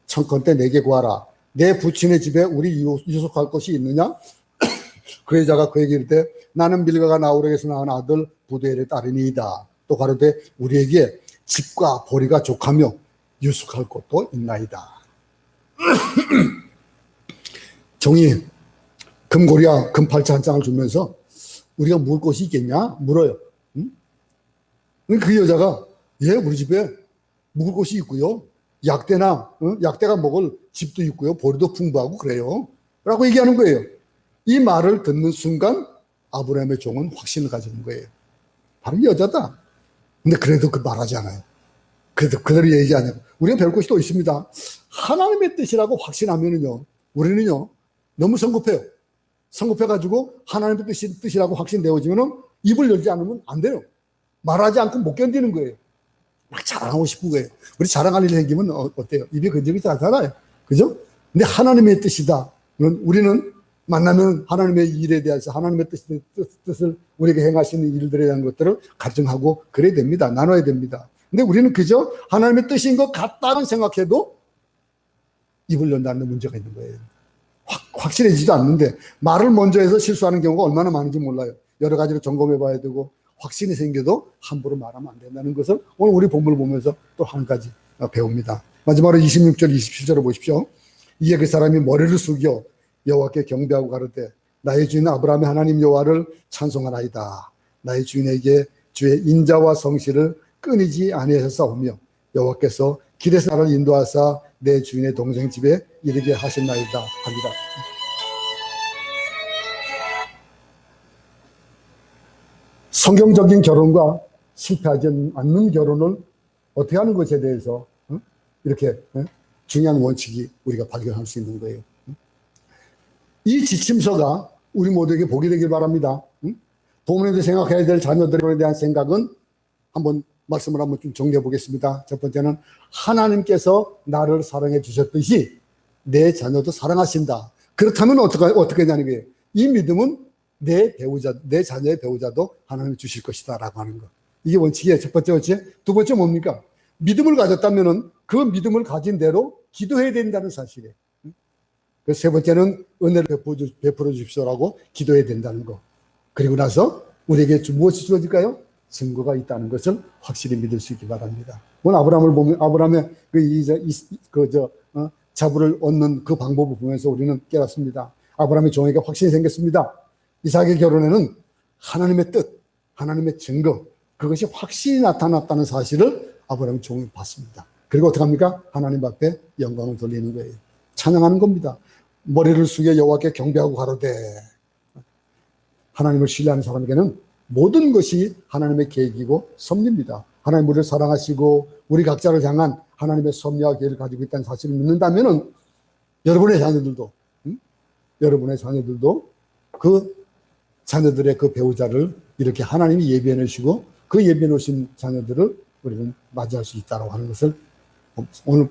청컨대 내게 구하라. 내 부친의 집에 우리 유속할 것이 있느냐? 그 여자가 그에게 이르되 나는 밀가가 나홀에게서 낳은 아들 부두엘의 딸이니이다. 또 가로되 우리에게 집과 보리가 족하며 유숙할 곳도 있나이다. 종이 금고리와 금팔찌 1쌍을 주면서 우리가 묵을 곳이 있겠냐? 물어요. 응? 그 여자가 우리 집에 묵을 곳이 있고요. 약대가 먹을 집도 있고요. 보리도 풍부하고 그래요. 라고 얘기하는 거예요. 이 말을 듣는 순간 아브라함의 종은 확신을 가지는 거예요. 바로 이 여자다. 근데 그래도 그 말하지 않아요. 그래도 그대로 얘기하냐고. 우리는 배울 것이 또 있습니다. 하나님의 뜻이라고 확신하면은요, 우리는요, 너무 성급해요. 성급해가지고 하나님의 뜻이라고 확신되어지면은 입을 열지 않으면 안 돼요. 말하지 않고 못 견디는 거예요. 막 자랑하고 싶은 거예요. 우리 자랑할 일이 생기면 어때요? 입이 근질근질 하잖아요. 그죠? 근데 하나님의 뜻이다. 우리는 만나면 하나님의 일에 대해서 하나님의 뜻을 우리에게 행하시는 일들에 대한 것들을 가정하고 그래야 됩니다. 나눠야 됩니다. 근데 우리는 그저 하나님의 뜻인 것 같다는 생각해도 입을 연다는 문제가 있는 거예요. 확실해지지도 않는데 말을 먼저 해서 실수하는 경우가 얼마나 많은지 몰라요. 여러 가지로 점검해 봐야 되고 확신이 생겨도 함부로 말하면 안 된다는 것을 오늘 우리 본문을 보면서 또 한 가지 배웁니다. 마지막으로 26절, 27절을 보십시오. 이에 그 사람이 머리를 숙여 여호와께 경배하고 가로되 나의 주인 아브라함의 하나님 여호와를 찬송하나이다. 나의 주인에게 주의 인자와 성실을 끊이지 아니하셨사오며 여호와께서 길에서 나를 인도하사 내 주인의 동생 집에 이르게 하셨나이다 합니다. 성경적인 결혼과 실패하지 않는 결혼을 어떻게 하는 것에 대해서 이렇게 중요한 원칙이 우리가 발견할 수 있는 거예요. 이 지침서가 우리 모두에게 복이 되길 바랍니다. 부모님들 생각해야 될 자녀들에 대한 생각은 말씀을 한번 좀 정리해 보겠습니다. 첫 번째는 하나님께서 나를 사랑해 주셨듯이 내 자녀도 사랑하신다. 그렇다면 어떻게 하냐는 거예요. 이 믿음은 내 자녀의 배우자도 하나님이 주실 것이다 라고 하는 거. 이게 원칙이에요. 첫 번째 원칙. 두 번째 뭡니까? 믿음을 가졌다면은 그 믿음을 가진 대로 기도해야 된다는 사실이에요. 그래서 세 번째는 은혜를 베풀어 주십시오라고 기도해야 된다는 거. 그리고 나서 우리에게 무엇이 주어질까요? 증거가 있다는 것을 확실히 믿을 수 있기 바랍니다. 오늘 아브라함을 보면 아브라함의 자부를 얻는 그 방법을 보면서 우리는 깨닫습니다. 아브라함의 종에게 확신이 생겼습니다. 이삭의 결혼에는 하나님의 뜻, 하나님의 증거, 그것이 확실히 나타났다는 사실을 아브라함의 종이 봤습니다. 그리고 어떻게 합니까? 하나님 앞에 영광을 돌리는 거예요. 찬양하는 겁니다. 머리를 숙여 여호와께 경배하고 가로되 하나님을 신뢰하는 사람에게는 모든 것이 하나님의 계획이고 섭리입니다. 하나님 우리를 사랑하시고 우리 각자를 향한 하나님의 섭리와 계획을 가지고 있다는 사실을 믿는다면은 여러분의 자녀들도 여러분의 자녀들도 그 자녀들의 그 배우자를 이렇게 하나님이 예비해 놓으시고 그 예비해 놓으신 자녀들을 우리는 맞이할 수 있다고 하는 것을 오늘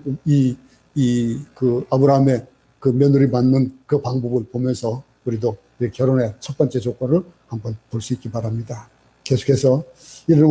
그 아브라함의 그 며느리 받는 그 방법을 보면서 우리도 결혼의 첫 번째 조건을 한번 볼 수 있기 바랍니다. 계속해서 이런